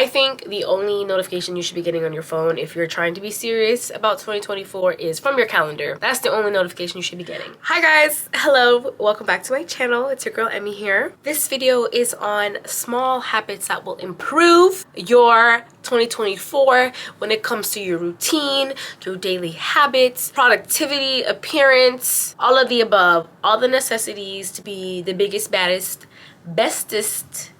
I think the only notification you should be getting on your phone if you're trying to be serious about 2024 is from your calendar. That's the only notification you should be getting. Hi guys, hello, welcome back to my channel. It's your girl Emmy here. This video is on small habits that will improve your 2024 when it comes to your routine, your daily habits, productivity, appearance, all of the above, all the necessities to be the biggest, baddest, bestest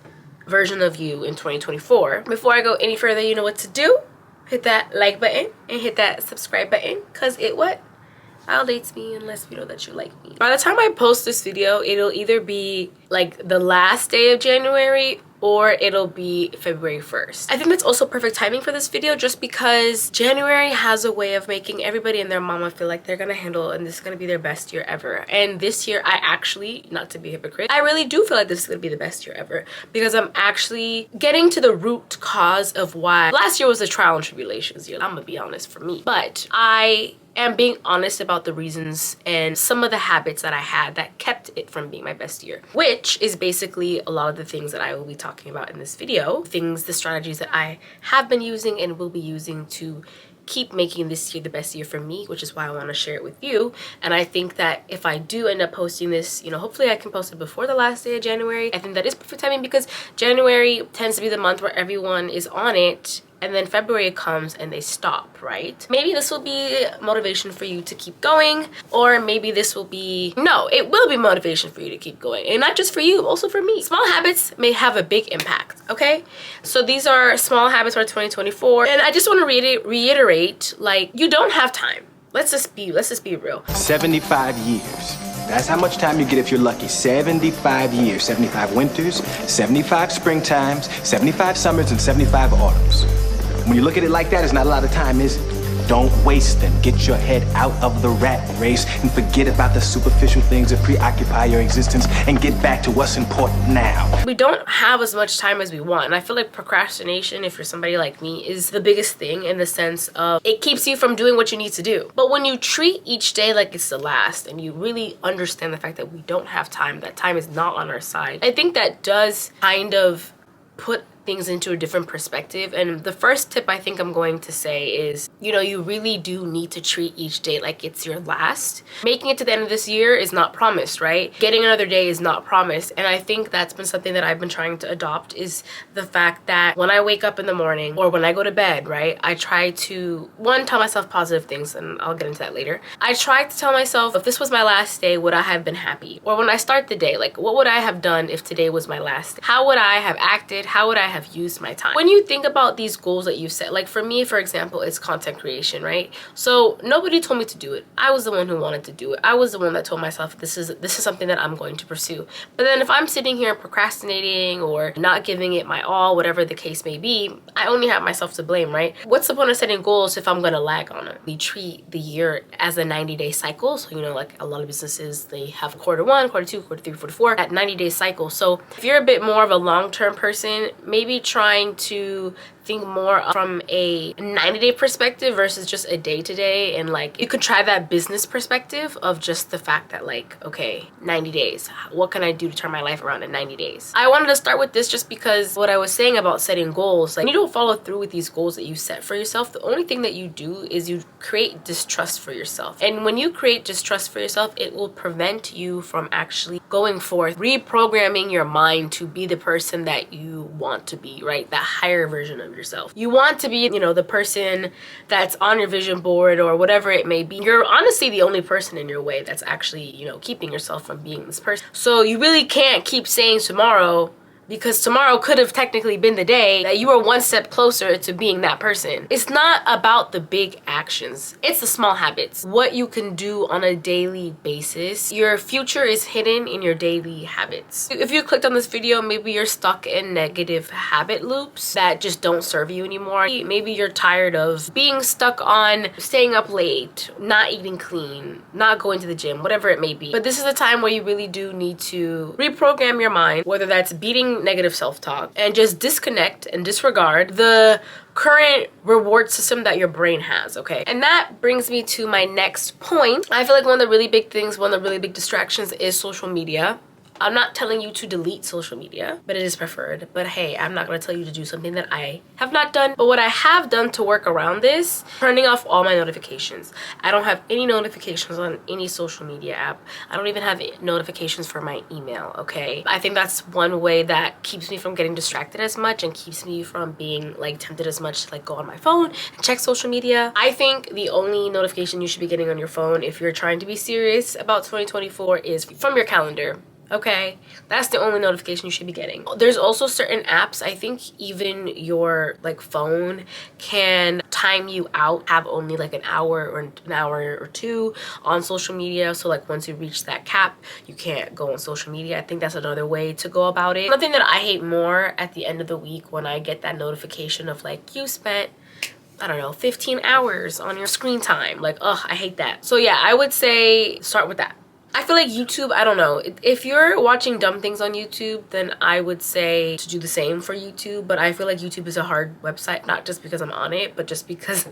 version of you in 2024. Before I go any further, you know what to do. Hit that like button and hit that subscribe button, because it validates me and lets me know that you like me. By the time I post this video, it'll either be like the last day of January or it'll be February 1st. I think that's also perfect timing for this video, just because January has a way of making everybody and their mama feel like they're gonna handle and this is gonna be their best year ever. And this year, I actually, not to be a hypocrite, I really do feel like this is gonna be the best year ever, because I'm actually getting to the root cause of why last year was a trial and tribulations year. I'm gonna be honest, for me. But I am being honest about the reasons and some of the habits that I had that kept it from being my best year, which is basically a lot of the things that I will be talking about in this video. The strategies that I have been using and will be using to keep making this year the best year for me, which is why I want to share it with you. And I think that if I do end up posting this, hopefully I can post it before the last day of January. I think that is perfect timing, because January tends to be the month where everyone is on it, and then February comes and they stop, right? Maybe this will be motivation for you to keep going, or maybe this will be, no, it will be motivation for you to keep going. And not just for you, also for me. Small habits may have a big impact, okay? So these are small habits for 2024. And I just want to reiterate, like, you don't have time. Let's just be real. 75 years. That's how much time you get if you're lucky. 75 years, 75 winters, 75 springtimes, 75 summers, and 75 autumns. When you look at it like that, it's not a lot of time, is it? Don't waste them. Get your head out of the rat race and forget about the superficial things that preoccupy your existence and get back to what's important now. We don't have as much time as we want. And I feel like procrastination, if you're somebody like me, is the biggest thing, in the sense of it keeps you from doing what you need to do. But when you treat each day like it's the last, and you really understand the fact that we don't have time, that time is not on our side, I think that does kind of put things into a different perspective. And the first tip I think I'm going to say is, you really do need to treat each day like it's your last. Making it to the end of this year is not promised, right? Getting another day is not promised. And I think that's been something that I've been trying to adopt, is the fact that when I wake up in the morning or when I go to bed, right, I try to, one, tell myself positive things, and I'll get into that later. I try to tell myself, if this was my last day, would I have been happy? Or when I start the day, like, what would I have done if today was my last day? How would I have acted? How would I have used my time? When you think about these goals that you set, like for me, for example, it's content creation, right? So nobody told me to do it. I was the one who wanted to do it. I was the one that told myself this is something that I'm going to pursue. But then if I'm sitting here procrastinating or not giving it my all, whatever the case may be, I only have myself to blame, right? What's the point of setting goals if I'm going to lag on it? We treat the year as a 90-day cycle. So, like a lot of businesses, they have quarter 1, quarter 2, quarter 3, quarter 4, that 90-day cycle. So if you're a bit more of a long-term person, maybe trying to think more from a 90-day perspective versus just a day-to-day. And like, you could try that business perspective of just the fact that, like, okay, 90 days, what can I do to turn my life around in 90 days? I wanted to start with this just because what I was saying about setting goals, like, you don't follow through with these goals that you set for yourself. The only thing that you do is you create distrust for yourself. And when you create distrust for yourself, it will prevent you from actually going forth, reprogramming your mind to be the person that you want to be, right? That higher version of yourself. You want to be, the person that's on your vision board or whatever it may be. You're honestly the only person in your way that's actually, keeping yourself from being this person. So you really can't keep saying tomorrow, because tomorrow could have technically been the day that you were one step closer to being that person. It's not about the big actions. It's the small habits. What you can do on a daily basis. Your future is hidden in your daily habits. If you clicked on this video, maybe you're stuck in negative habit loops that just don't serve you anymore. Maybe you're tired of being stuck on staying up late, not eating clean, not going to the gym, whatever it may be. But this is a time where you really do need to reprogram your mind, whether that's beating negative self-talk, and just disconnect and disregard the current reward system that your brain has, okay? And that brings me to my next point. I feel like one of the really big things, one of the really big distractions is social media. I'm not telling you to delete social media, but it is preferred. But hey, I'm not gonna tell you to do something that I have not done. But what I have done to work around this, turning off all my notifications. I don't have any notifications on any social media app. I don't even have notifications for my email, okay? I think that's one way that keeps me from getting distracted as much and keeps me from being like tempted as much to like go on my phone and check social media. I think the only notification you should be getting on your phone if you're trying to be serious about 2024 is from your calendar. Okay, that's the only notification you should be getting. There's also certain apps, I think even your like phone can time you out, have only like an hour or two on social media. So like once you reach that cap, you can't go on social media. I think that's another way to go about it. Nothing that I hate more at the end of the week when I get that notification of like, you spent, I don't know, 15 hours on your screen time. Like, ugh, I hate that. So yeah, I would say start with that. I feel like YouTube, I don't know. If you're watching dumb things on YouTube, then I would say to do the same for YouTube. But I feel like YouTube is a hard website, not just because I'm on it, but just because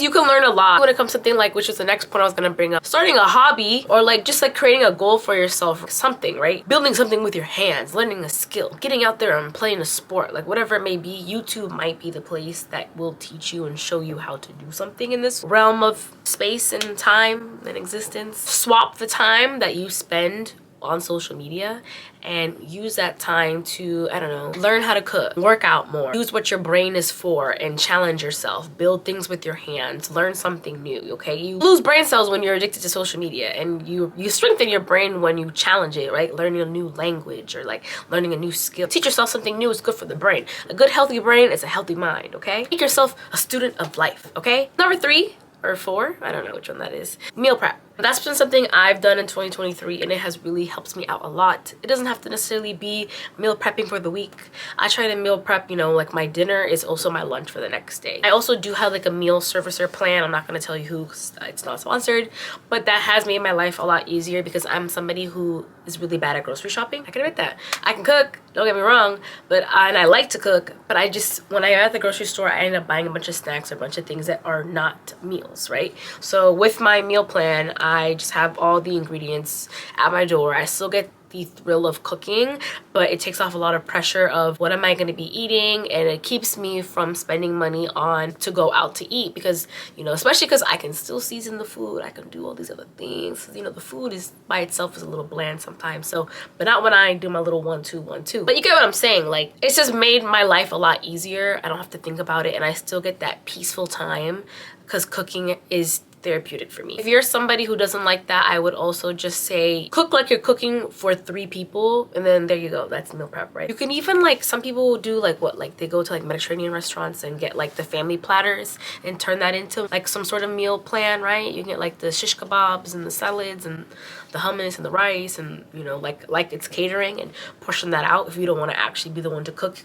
you can learn a lot when it comes to something like, which is the next point I was gonna bring up, starting a hobby or like just like creating a goal for yourself or something, right? Building something with your hands, learning a skill, getting out there and playing a sport, like whatever it may be. YouTube might be the place that will teach you and show you how to do something in this realm of space and time and existence. Swap the time that you spend on social media and use that time to, I don't know, learn how to cook, work out more, use what your brain is for and challenge yourself, build things with your hands, learn something new, okay? You lose brain cells when you're addicted to social media, and you strengthen your brain when you challenge it, right? Learning a new language or like learning a new skill. Teach yourself something new is good for the brain. A good healthy brain is a healthy mind, okay? Make yourself a student of life, okay? Number 3 or 4, I don't know which one that is, meal prep. That's been something I've done in 2023 and it has really helped me out a lot. It doesn't have to necessarily be meal prepping for the week. I try to meal prep, you know, like my dinner is also my lunch for the next day. I also do have like a meal servicer plan. I'm not going to tell you who, it's not sponsored, but that has made my life a lot easier because I'm somebody who is really bad at grocery shopping. I can admit that. I can cook, don't get me wrong, and I like to cook, but I just, when I'm at the grocery store, I end up buying a bunch of snacks or a bunch of things that are not meals, right? So with my meal plan, I just have all the ingredients at my door. I still get the thrill of cooking, but it takes off a lot of pressure of what am I going to be eating, and it keeps me from spending money on to go out to eat because, you know, especially because I can still season the food, I can do all these other things, you know, the food is by itself is a little bland sometimes, so, but not when I do my little 1-2-1-2. But you get what I'm saying, like it's just made my life a lot easier. I don't have to think about it and I still get that peaceful time because cooking is therapeutic for me. If you're somebody who doesn't like that, I would also just say cook like you're cooking for 3 people, and then there you go, that's meal prep, right? You can even, like, some people do like what, like they go to like Mediterranean restaurants and get like the family platters and turn that into like some sort of meal plan, right? You get like the shish kebabs and the salads and the hummus and the rice and, you know, like it's catering, and portion that out if you don't want to actually be the one to cook.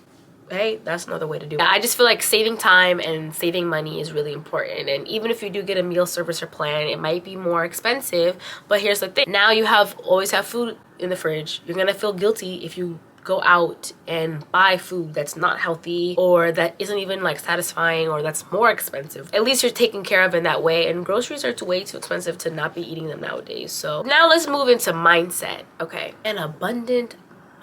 Hey, that's another way to do it. I just feel like saving time and saving money is really important. And even if you do get a meal servicer plan, it might be more expensive. But here's the thing. Now you always have food in the fridge. You're gonna feel guilty if you go out and buy food that's not healthy or that isn't even like satisfying or that's more expensive. At least you're taken care of in that way, and groceries are way too expensive to not be eating them nowadays. So now let's move into mindset. Okay, an abundant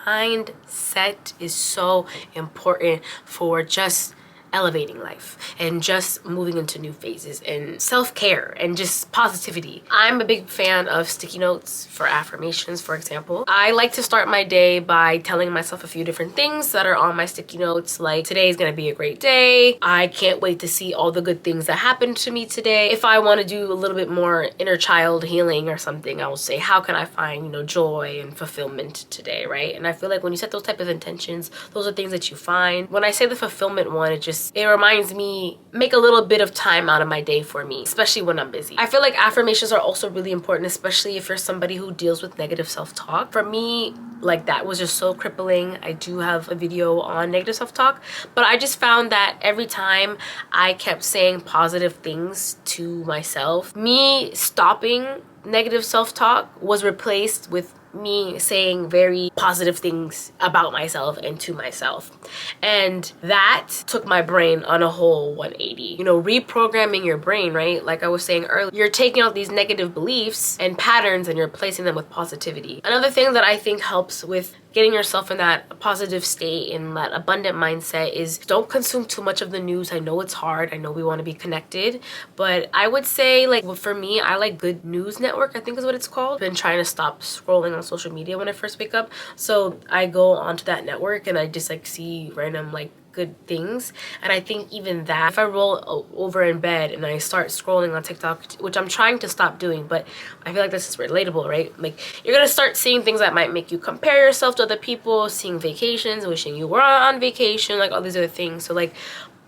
mindset is so important for just elevating life and just moving into new phases and self-care and just positivity. I'm a big fan of sticky notes for affirmations, for example. I like to start my day by telling myself a few different things that are on my sticky notes, like today is gonna be a great day. I can't wait to see all the good things that happened to me today. If I want to do a little bit more inner child healing or something, I will say, how can I find, you know, joy and fulfillment today, right? And I feel like when you set those type of intentions, those are things that you find. When I say the fulfillment one, it reminds me, make a little bit of time out of my day for me, especially when I'm busy. I feel like affirmations are also really important, especially if you're somebody who deals with negative self-talk. For me, like that was just so crippling. I do have a video on negative self-talk, but I just found that every time I kept saying positive things to myself, me stopping negative self-talk was replaced with me saying very positive things about myself and to myself. And that took my brain on a whole 180. You know, reprogramming your brain, right? Like I was saying earlier, you're taking out these negative beliefs and patterns and you're replacing them with positivity. Another thing that I think helps with getting yourself in that positive state, in that abundant mindset, is don't consume too much of the news. I know it's hard. I know we want to be connected, but I would say, like, well, for me, I like Good News Network, I think is what it's called. I've been trying to stop scrolling on social media when I first wake up. So I go onto that network and I just like see random like good things. And I think even that, if I roll over in bed and I start scrolling on TikTok, which I'm trying to stop doing, but I feel like this is relatable, right? Like, you're gonna start seeing things that might make you compare yourself to other people, seeing vacations, wishing you were on vacation, like all these other things. So like,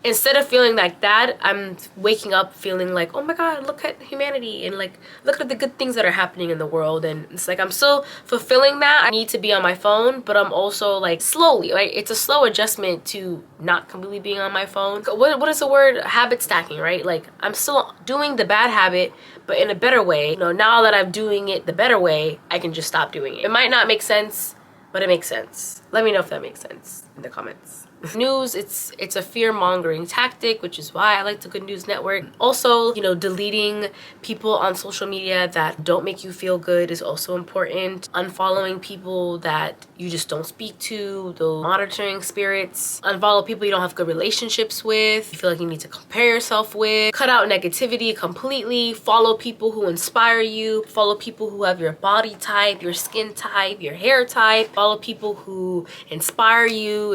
instead of feeling like that, I'm waking up feeling like, oh my God, look at humanity, and like, look at the good things that are happening in the world. And it's like, I'm still fulfilling that. I need to be on my phone, but I'm also like slowly, like, it's a slow adjustment to not completely being on my phone. What is the word? Habit stacking, right? Like, I'm still doing the bad habit, but in a better way. You know, now that I'm doing it the better way, I can just stop doing it. It might not make sense, but it makes sense. Let me know if that makes sense in the comments. News, it's a fear-mongering tactic, which is why I like the Good News Network. Also, you know, deleting people on social media that don't make you feel good is also important. Unfollowing people that you just don't speak to, those monitoring spirits. Unfollow people you don't have good relationships with, you feel like you need to compare yourself with. Cut out negativity completely. Follow people who inspire you. Follow people who have your body type, your skin type, your hair type. Follow people who inspire you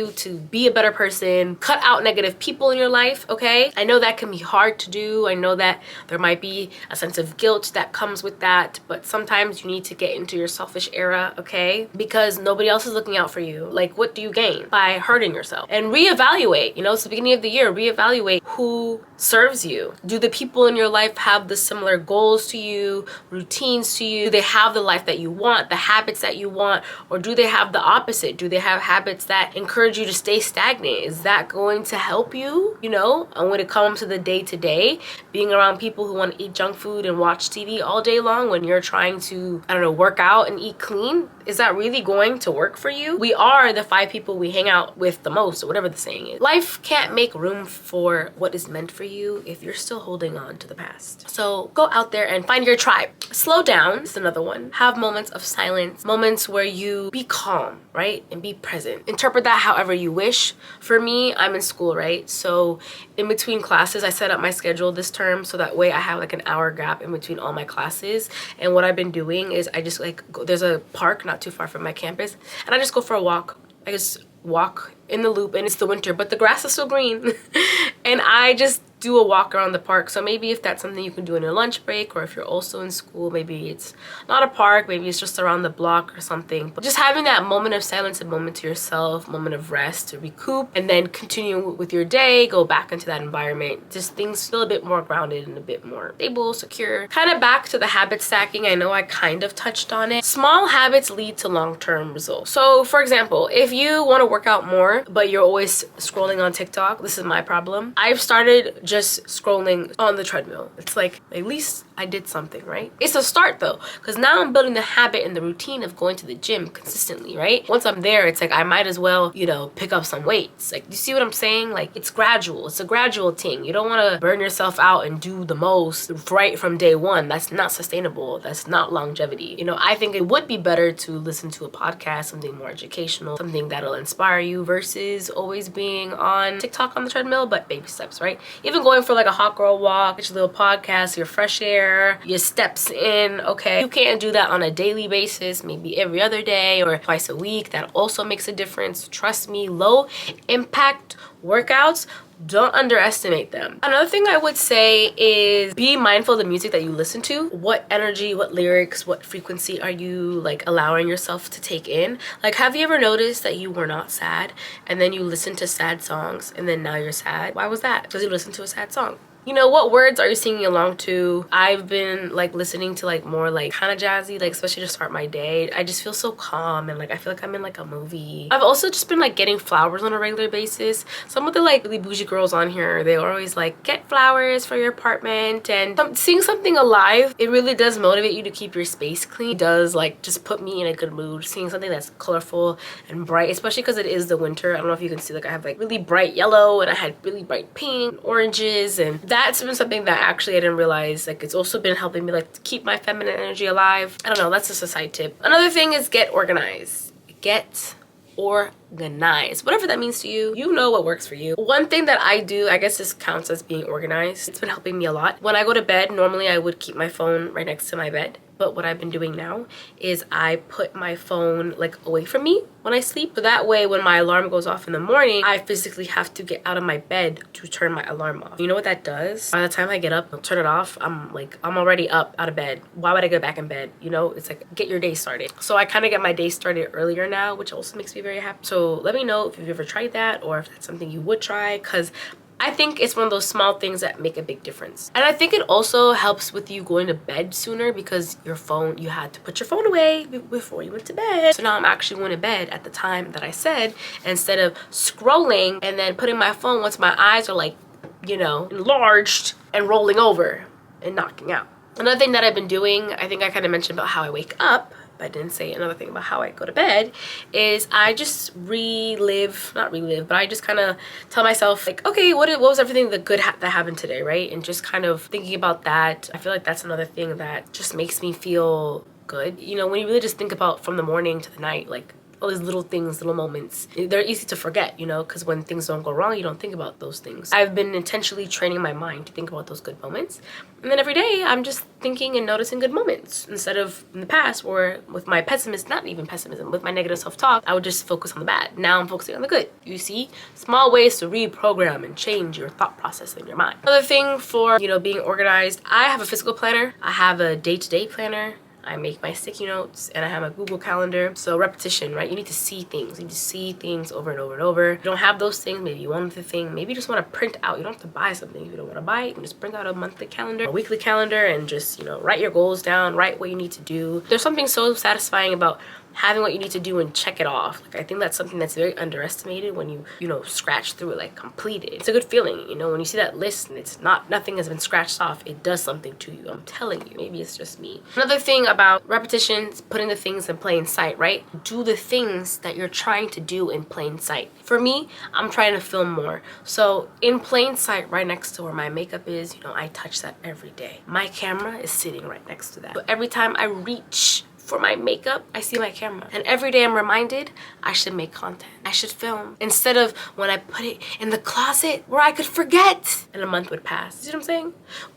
to be a better person. Cut out negative people in your life, okay? I know that can be hard to do. I know that there might be a sense of guilt that comes with that, but sometimes you need to get into your selfish era, okay? Because nobody else is looking out for you. Like, what do you gain by hurting yourself? And reevaluate, you know, it's the beginning of the year, reevaluate who serves you. Do the people in your life have the similar goals to you, routines to you? Do they have the life that you want, the habits that you want, or do they have the opposite? Do they have habits that encourage you to stay stagnant? Is that going to help you, you know? And when it comes to the day-to-day, being around people who want to eat junk food and watch TV all day long when you're trying to, I don't know, work out and eat clean, is that really going to work for you? We are the 5 people we hang out with the most, or whatever the saying is. Life can't make room for what is meant for you if you're still holding on to the past. So go out there and find your tribe. Slow down is another one. Have moments of silence, moments where you be calm, right? And be present. Interpret that however you wish. For me, I'm in school, right? So in between classes, I set up my schedule this term so that way I have like an hour gap in between all my classes. And what I've been doing is I just like go, there's a park not too far from my campus, and I just go for a walk. I just walk in the loop, and it's the winter, but the grass is still green. And I just do a walk around the park. So maybe if that's something you can do in your lunch break, or if you're also in school, maybe it's not a park, maybe it's just around the block or something. But just having that moment of silence, a moment to yourself, moment of rest to recoup, and then continue with your day, go back into that environment. Just things feel a bit more grounded and a bit more stable, secure. Kind of back to the habit stacking. I know I kind of touched on it. Small habits lead to long-term results. So for example, if you want to work out more, but you're always scrolling on TikTok, this is my problem. I've started just scrolling on the treadmill. It's like, at least I did something, right? It's a start though, because now I'm building the habit and the routine of going to the gym consistently, right? Once I'm there, it's like I might as well, you know, pick up some weights. Like, you see what I'm saying? Like, it's gradual. It's a gradual thing. You don't want to burn yourself out and do the most right from day one. That's not sustainable. That's not longevity. You know, I think it would be better to listen to a podcast, something more educational, something that'll inspire you versus always being on TikTok on the treadmill, but baby steps, right? Even going for like a hot girl walk, get your little podcast, your fresh air, your steps in, okay? You can't do that on a daily basis, maybe every other day or twice a week. That also makes a difference. Trust me, low impact workouts, don't underestimate them. Another thing I would say is be mindful of the music that you listen to. What energy, what lyrics, what frequency are you like allowing yourself to take in? Like, have you ever noticed that you were not sad and then you listen to sad songs and then now you're sad? Why was that? Because you listened to a sad song. You know, what words are you singing along to? I've been like listening to like more like kind of jazzy, like especially to start my day. I just feel so calm and like I feel like I'm in like a movie. I've also just been like getting flowers on a regular basis. Some of the like really bougie girls on here, they are always like, get flowers for your apartment, and seeing something alive, it really does motivate you to keep your space clean. It does like just put me in a good mood. Seeing something that's colorful and bright, especially because it is the winter. I don't know if you can see, like I have like really bright yellow and I had really bright pink, oranges, and that's been something that actually I didn't realize, like it's also been helping me like to keep my feminine energy alive. I don't know, that's just a side tip. Another thing is get organized. Get organized, whatever that means to you. You know what works for you. One thing that I do, I guess this counts as being organized, it's been helping me a lot. When I go to bed, normally I would keep my phone right next to my bed, but what I've been doing now is I put my phone like away from me when I sleep, so that way when my alarm goes off in the morning, I physically have to get out of my bed to turn my alarm off. You know what that does? By the time I get up and turn it off, I'm already up out of bed. Why would I go back in bed? You know, it's like get your day started. So I kind of get my day started earlier now, which also makes me very happy. So let me know if you've ever tried that or if that's something you would try, because I think it's one of those small things that make a big difference. And I think it also helps with you going to bed sooner, because your phone, you had to put your phone away before you went to bed. So now I'm actually going to bed at the time that I said, instead of scrolling and then putting my phone once my eyes are like, you know, enlarged and rolling over and knocking out. Another thing that I've been doing, I think I kind of mentioned about how I wake up, but I didn't say another thing about how I go to bed, is I just not relive, but I just kind of tell myself like, okay, what was everything that good that happened today, right? And just kind of thinking about that. I feel like that's another thing that just makes me feel good. You know, when you really just think about from the morning to the night, like all these little things, little moments, they're easy to forget, you know, because when things don't go wrong, you don't think about those things. I've been intentionally training my mind to think about those good moments. And then every day I'm just thinking and noticing good moments, instead of in the past, or with my not even pessimism, with my negative self-talk, I would just focus on the bad. Now I'm focusing on the good. You see, small ways to reprogram and change your thought process in your mind. Another thing for, you know, being organized, I have a physical planner. I have a day-to-day planner. I make my sticky notes, and I have a Google Calendar. So repetition, right? You need to see things. You need to see things over and over and over. If you don't have those things, maybe you want the thing. Maybe you just want to print out. You don't have to buy something. If you don't want to buy it, you can just print out a monthly calendar, a weekly calendar, and just, you know, write your goals down, write what you need to do. There's something so satisfying about having what you need to do and check it off. Like, I think that's something that's very underestimated when you know, scratch through it, like complete it. It's a good feeling, you know, when you see that list and it's nothing has been scratched off, it does something to you. I'm telling you, maybe it's just me. Another thing about repetitions, putting the things in plain sight, right? Do the things that you're trying to do in plain sight. For me, I'm trying to film more. So in plain sight, right next to where my makeup is, you know, I touch that every day. My camera is sitting right next to that. So every time I reach for my makeup, I see my camera. And every day I'm reminded I should make content. I should film. Instead of when I put it in the closet where I could forget and a month would pass. You see what I'm saying?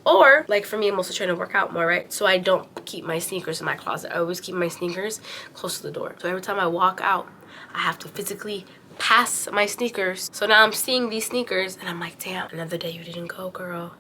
Or like for me, I'm also trying to work out more, right? So I don't keep my sneakers in my closet. I always keep my sneakers close to the door. So every time I walk out, I have to physically pass my sneakers. So now I'm seeing these sneakers and I'm like, damn, another day you didn't go, girl.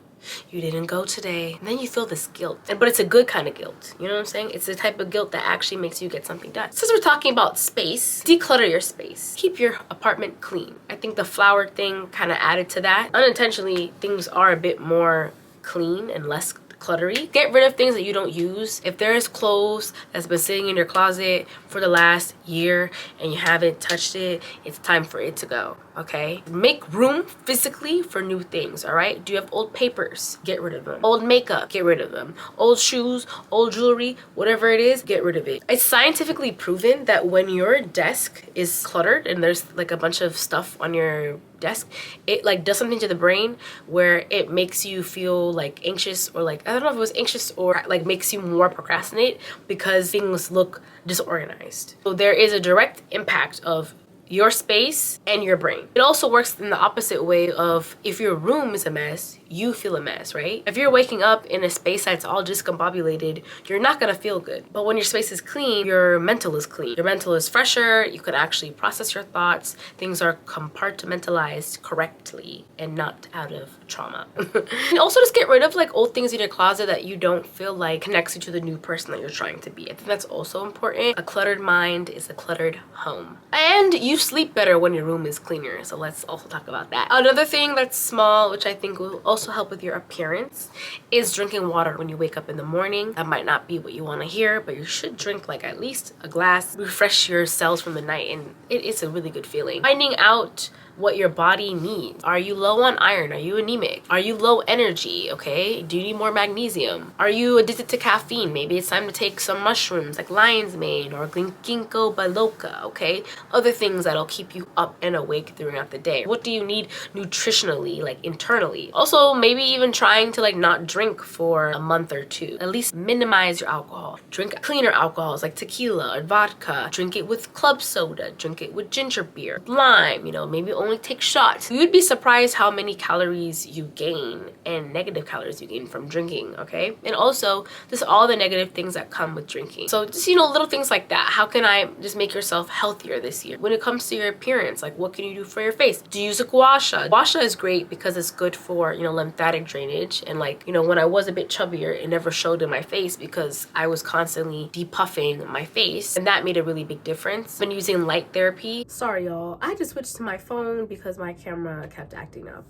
You didn't go today. And then you feel this guilt, but it's a good kind of guilt. You know what I'm saying? It's the type of guilt that actually makes you get something done. Since we're talking about space, declutter your space. Keep your apartment clean. I think the flower thing kind of added to that. Unintentionally, things are a bit more clean and less cluttery. Get rid of things that you don't use. If there's clothes that's been sitting in your closet for the last year and you haven't touched it, it's time for it to go. Okay, make room physically for new things. All right, do you have old papers? Get rid of them. Old makeup, get rid of them. Old shoes, old jewelry, whatever it is, get rid of it. It's scientifically proven that when your desk is cluttered and there's like a bunch of stuff on your desk, it like does something to the brain where it makes you feel like anxious, or like, I don't know if it was anxious or like makes you more procrastinate because things look disorganized. So there is a direct impact of your space and your brain. It also works in the opposite way of, if your room is a mess, you feel a mess, right? If you're waking up in a space that's all discombobulated, you're not gonna feel good. But when your space is clean, your mental is clean. Your mental is fresher, you can actually process your thoughts, things are compartmentalized correctly and not out of trauma. And also just get rid of like old things in your closet that you don't feel like connects you to the new person that you're trying to be. I think that's also important. A cluttered mind is a cluttered home. And you sleep better when your room is cleaner. So let's also talk about that. Another thing that's small, which I think will also help with your appearance, is drinking water when you wake up in the morning. That might not be what you want to hear, but you should drink like at least a glass, refresh your cells from the night, and it's a really good feeling. Finding out what your body needs. Are you low on iron? Are you anemic? Are you low energy? Okay, do you need more magnesium? Are you addicted to caffeine? Maybe it's time to take some mushrooms like lion's mane or ginkgo biloba. Okay, other things that'll keep you up and awake throughout the day. What do you need nutritionally, like internally? Also, maybe even trying to like not drink for a month or two. At least minimize your alcohol. Drink cleaner alcohols like tequila or vodka. Drink it with club soda. Drink it with ginger beer, lime, maybe only take shots. You'd be surprised how many calories you gain and negative calories you gain from drinking, okay? And also just all the negative things that come with drinking. So just, little things like that. How can I just make yourself healthier this year? When it comes to your appearance, like what can you do for your face? Do you use a gua sha? Gua sha is great because it's good for, lymphatic drainage. And like, when I was a bit chubbier, it never showed in my face because I was constantly depuffing my face. And that made a really big difference. I've been using light therapy. Sorry, y'all. I just switched to my phone because my camera kept acting up.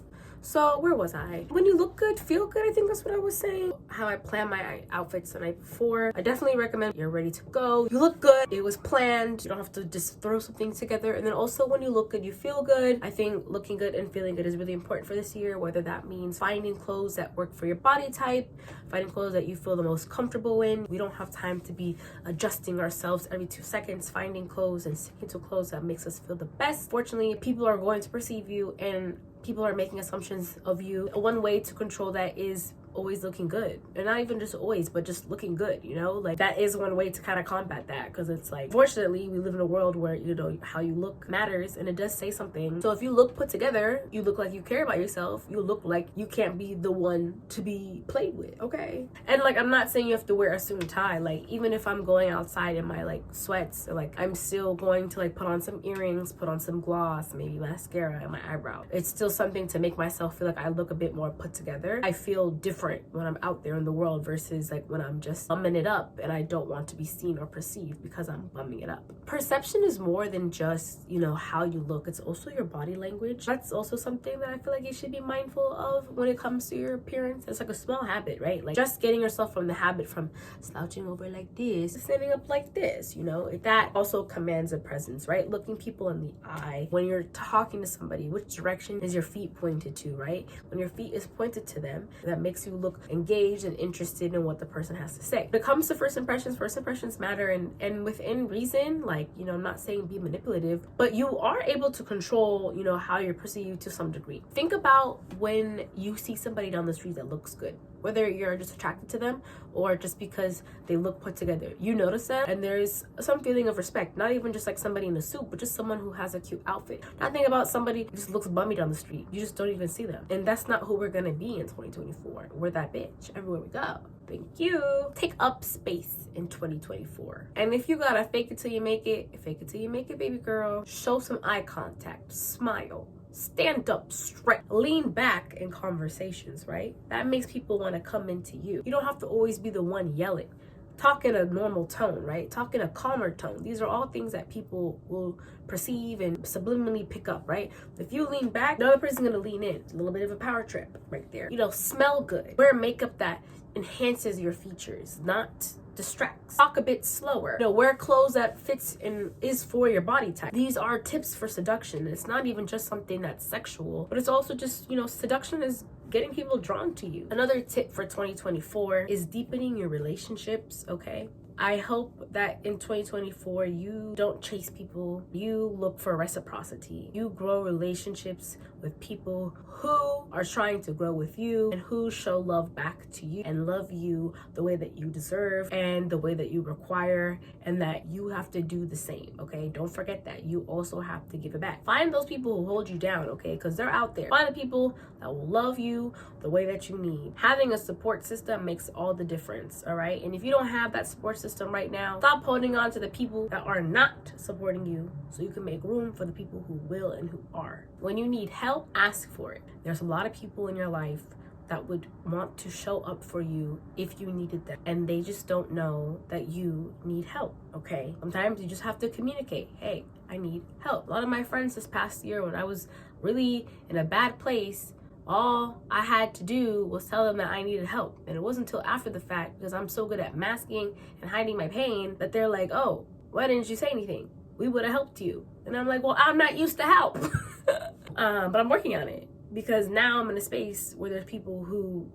So where was I? When you look good, feel good, I think that's what I was saying. How I plan my outfits the night before. I definitely recommend you're ready to go. You look good, it was planned. You don't have to just throw something together. And then also when you look good, you feel good. I think looking good and feeling good is really important for this year, whether that means finding clothes that work for your body type, finding clothes that you feel the most comfortable in. We don't have time to be adjusting ourselves every 2 seconds, finding clothes and sticking to clothes that makes us feel the best. Fortunately, people are going to perceive you and people are making assumptions of you. One way to control that is always looking good, and not even just always, but just looking good, like that is one way to kind of combat that, because it's like, fortunately we live in a world where how you look matters and it does say something. So if you look put together, you look like you care about yourself, you look like you can't be the one to be played with, okay? And like, I'm not saying you have to wear a suit and tie. Like, even if I'm going outside in my like sweats, or, like I'm still going to like put on some earrings, put on some gloss, maybe mascara and my eyebrow. It's still something to make myself feel like I look a bit more put together. I feel different when I'm out there in the world versus like when I'm just bumming it up and I don't want to be seen or perceived because I'm bumming it up. Perception is more than just, how you look. It's also your body language. That's also something that I feel like you should be mindful of when it comes to your appearance. It's like a small habit, right? Like just getting yourself from the habit from slouching over like this, standing up like this, that also commands a presence, right? Looking people in the eye. When you're talking to somebody, which direction is your feet pointed to, right? When your feet is pointed to them, that makes you look engaged and interested in what the person has to say. When it comes to first impressions matter, and within reason, like, I'm not saying be manipulative, but you are able to control, how you're perceived to some degree. Think about when you see somebody down the street that looks good, whether you're just attracted to them or just because they look put together. You notice that, and there's some feeling of respect, not even just like somebody in a suit, but just someone who has a cute outfit. Not think about somebody who just looks bummy down the street. You just don't even see them. And that's not who we're gonna be in 2024. We're that bitch everywhere we go. Thank you. Take up space in 2024. And if you gotta fake it till you make it, fake it till you make it, baby girl. Show some eye contact, smile, stand up straight, lean back in conversations, right? That makes people want to come into you. You don't have to always be the one yelling. Talk in a normal tone, right? Talk in a calmer tone. These are all things that people will perceive and subliminally pick up, right? If you lean back, the other person's gonna lean in. A little bit of a power trip right there. Smell good. Wear makeup that enhances your features, not distracts. Talk a bit slower. Wear clothes that fits and is for your body type. These are tips for seduction. It's not even just something that's sexual, but it's also just, seduction is getting people drawn to you. Another tip for 2024 is deepening your relationships, okay? I hope that in 2024, you don't chase people. You look for reciprocity. You grow relationships with people who are trying to grow with you and who show love back to you and love you the way that you deserve and the way that you require, and that you have to do the same, okay? Don't forget that. You also have to give it back. Find those people who hold you down, okay? Because they're out there. Find the people that will love you the way that you need. Having a support system makes all the difference, all right? And if you don't have that support system right now, stop holding on to the people that are not supporting you so you can make room for the people who will and who are. When you need help, ask for it. There's a lot of people in your life that would want to show up for you if you needed them, and they just don't know that you need help, okay? Sometimes you just have to communicate, hey, I need help. A lot of my friends this past year, when I was really in a bad place, all I had to do was tell them that I needed help. And it wasn't until after the fact, because I'm so good at masking and hiding my pain, that they're like, oh, why didn't you say anything? We would have helped you. And I'm like, well, I'm not used to help. But I'm working on it, because now I'm in a space where there's people who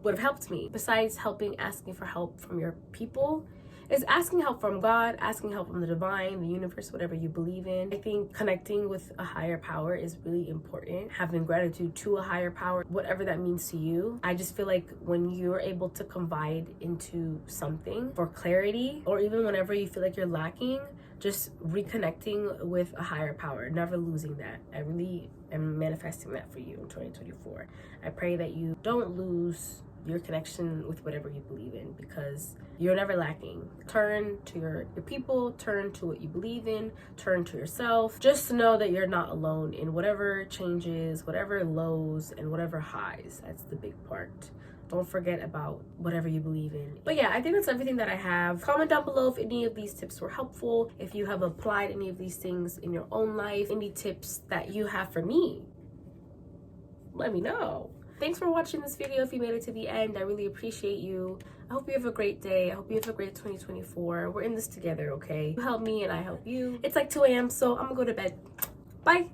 would have helped me. Besides asking for help from your people, is asking help from God, asking help from the divine, the universe, whatever you believe in. I think connecting with a higher power is really important. Having gratitude to a higher power, whatever that means to you. I just feel like when you're able to confide into something for clarity, or even whenever you feel like you're lacking, just reconnecting with a higher power, never losing that. I really am manifesting that for you in 2024. I pray that you don't lose your connection with whatever you believe in, because you're never lacking. Turn to your people, turn to what you believe in, turn to yourself. Just know that you're not alone in whatever changes, whatever lows, and whatever highs. That's the big part. Don't forget about whatever you believe in. But yeah, I think that's everything that I have. Comment down below if any of these tips were helpful, if you have applied any of these things in your own life, any tips that you have for me. Let me know. Thanks for watching this video. If you made it to the end, I really appreciate you. I hope you have a great day. I hope you have a great 2024. We're in this together, okay? You help me and I help you. It's like 2 a.m., so I'm gonna go to bed. Bye.